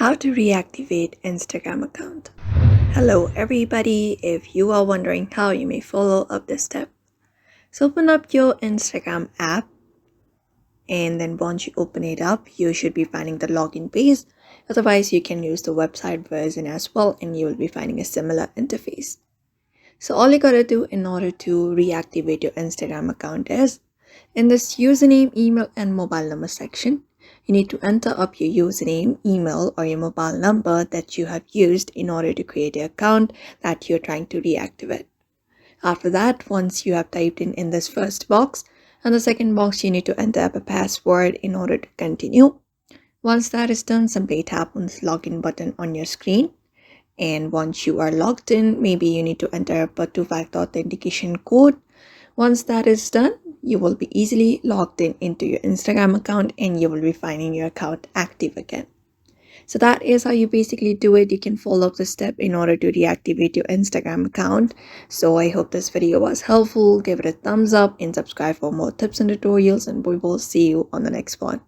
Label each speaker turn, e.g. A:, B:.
A: How to reactivate Instagram account. Hello everybody, if you are wondering how you may follow up this step. So open up your Instagram app, and then once you open it up, you should be finding the login page. Otherwise, you can use the website version as well and you will be finding a similar interface. So all you gotta do in order to reactivate your Instagram account is, in this username, email and mobile number section, you need to enter up your username, email or your mobile number that you have used in order to create an account that you're trying to reactivate. After that, once you have typed in this first box and the second box, you need to enter up a password in order to continue. Once that is done, simply tap on this login button on your screen. And once you are logged in, maybe you need to enter up a 2-factor authentication code. Once that is done, you will be easily logged into your Instagram account and you will be finding your account active again. So that is how you basically do it. You can follow up the step in order to reactivate your Instagram account. So I hope this video was helpful. Give it a thumbs up and subscribe for more tips and tutorials, and we will see you on the next one.